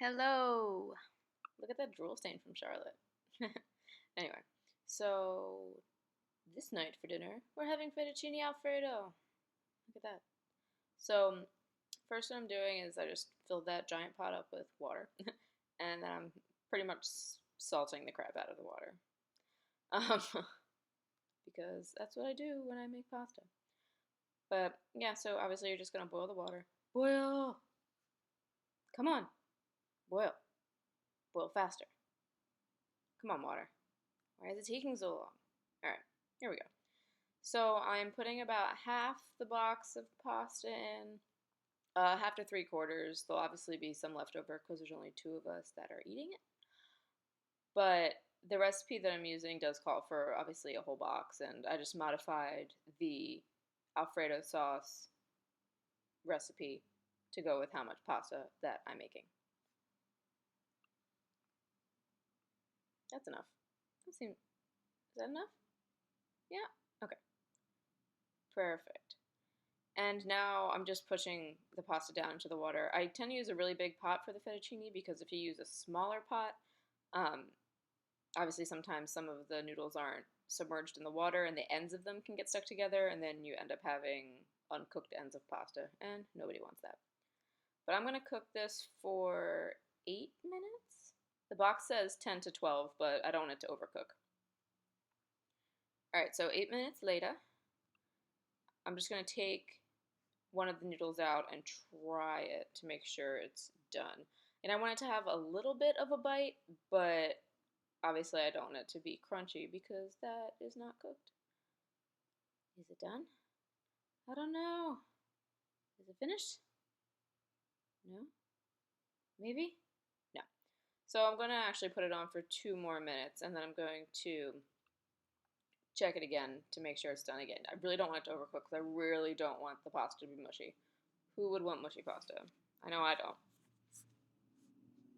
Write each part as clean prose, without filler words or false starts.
Hello. Look at that drool stain from Charlotte. Anyway, so this night for dinner, we're having fettuccine alfredo. Look at that. So, first what I'm doing is I just filled that giant pot up with water, and then I'm pretty much salting the crap out of the water. Um, because that's what I do when I make pasta. But yeah, so obviously you're just gonna boil the water. Boil! Come on, boil. Boil faster. Come on, water. Why is it taking so long? Alright, here we go. So I'm putting about half the box of pasta in, half to three quarters. There'll obviously be some leftover because there's only two of us that are eating it. But the recipe that I'm using does call for obviously a whole box, and I just modified the Alfredo sauce recipe to go with how much pasta that I'm making. That's enough. Is that enough? Yeah? Okay. Perfect. And now I'm just pushing the pasta down into the water. I tend to use a really big pot for the fettuccine because if you use a smaller pot, um, obviously sometimes some of the noodles aren't submerged in the water and the ends of them can get stuck together and then you end up having uncooked ends of pasta and nobody wants that. But I'm going to cook this for 8 minutes. The box says 10 to 12, but I don't want it to overcook. Alright, so 8 minutes later, I'm just going to take one of the noodles out and try it to make sure it's done. And I want it to have a little bit of a bite, but obviously I don't want it to be crunchy because that is not cooked. Is it done? I don't know. Is it finished? No? Maybe? No. So I'm going to actually put it on for 2 more minutes and then I'm going to check it again to make sure it's done again. I really don't want it to overcook because I really don't want the pasta to be mushy. Who would want mushy pasta? I know I don't.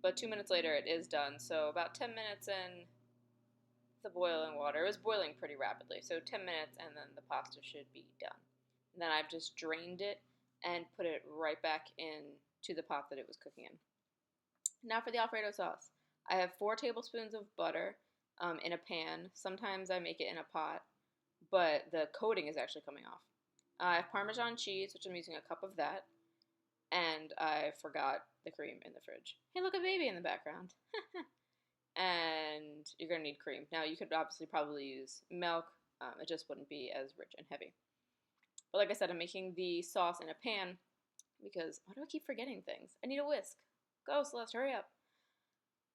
But 2 minutes later, it is done. So about 10 minutes in the boiling water. It was boiling pretty rapidly. So 10 minutes and then the pasta should be done. And then I've just drained it and put it right back into the pot that it was cooking in. Now for the Alfredo sauce. I have 4 tablespoons of butter in a pan. Sometimes I make it in a pot, but the coating is actually coming off. I have Parmesan cheese, which I'm using a cup of that. And I forgot the cream in the fridge. Hey, look, a baby in the background. And you're going to need cream. Now, you could obviously probably use milk. It just wouldn't be as rich and heavy. But like I said, I'm making the sauce in a pan because why do I keep forgetting things? I need a whisk. Go, Celeste, hurry up.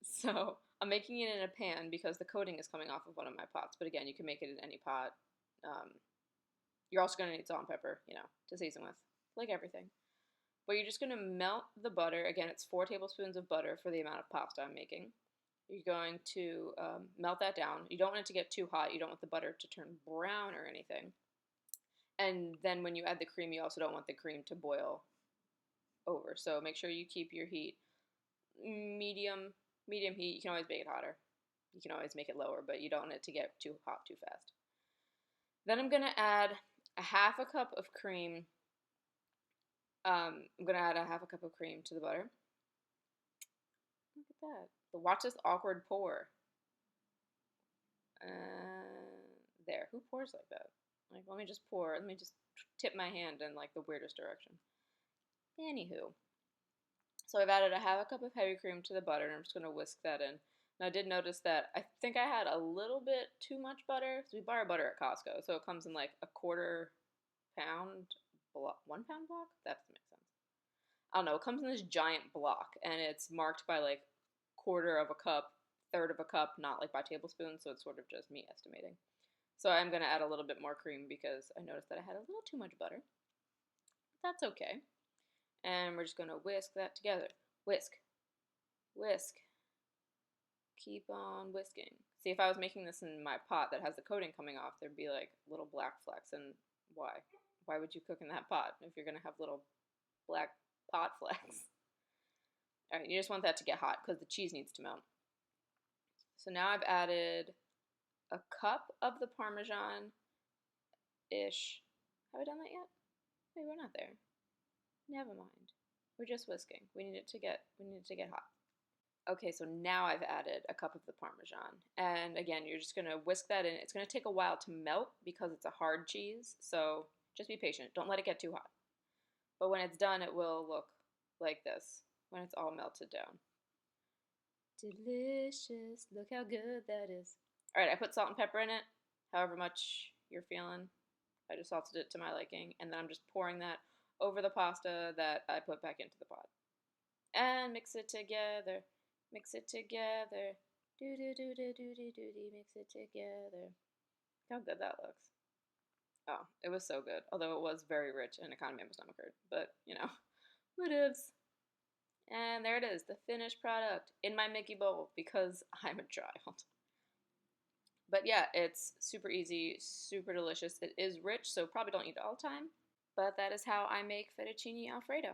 So I'm making it in a pan because the coating is coming off of one of my pots. But again, you can make it in any pot. You're also going to need salt and pepper, to season with, like everything. But you're just going to melt the butter. Again, it's 4 tablespoons of butter for the amount of pasta I'm making. You're going to melt that down. You don't want it to get too hot. You don't want the butter to turn brown or anything. And then when you add the cream, you also don't want the cream to boil over. So make sure you keep your heat medium heat. You can always make it hotter. You can always make it lower, but you don't want it to get too hot too fast. Then I'm going to add a half a cup of cream. I'm going to add a half a cup of cream to the butter. Look at that. Watch this awkward pour. There. Who pours like that? Like, let me just pour. Let me just tip my hand in, like, the weirdest direction. Anywho. So I've added a half a cup of heavy cream to the butter, and I'm just going to whisk that in. And I did notice that I think I had a little bit too much butter. So we buy our butter at Costco, so it comes in, like, a quarter pound block. 1 pound block? That doesn't make sense. I don't know. It comes in this giant block, and it's marked by, like, quarter of a cup, third of a cup, not like by tablespoons, so it's sort of just me estimating. So I'm going to add a little bit more cream because I noticed that I had a little too much butter. That's okay. And we're just going to whisk that together. Whisk. Whisk. Keep on whisking. See, if I was making this in my pot that has the coating coming off, there'd be like little black flecks. And why? Why would you cook in that pot if you're going to have little black pot flecks? All right, you just want that to get hot because the cheese needs to melt. So now I've added a cup of the Parmesan-ish. Have I done that yet? Wait, we're not there. Never mind. We're just whisking. We need it to get hot. Okay, so now I've added a cup of the Parmesan. And again, you're just gonna whisk that in. It's gonna take a while to melt because it's a hard cheese, so just be patient. Don't let it get too hot. But when it's done, it will look like this when it's all melted down. Delicious. Look how good that is. All right, I put salt and pepper in it, however much you're feeling. I just salted it to my liking, and then I'm just pouring that over the pasta that I put back into the pot. And mix it together. Mix it together. Do do do do do do do do. Mix it together. Look how good that looks. Oh, it was so good. Although it was very rich and it kind of made my stomach hurt. But, you know, whatevs. And there it is, the finished product in my Mickey bowl because I'm a child. But yeah, it's super easy, super delicious. It is rich, so probably don't eat it all the time. But that is how I make fettuccine alfredo.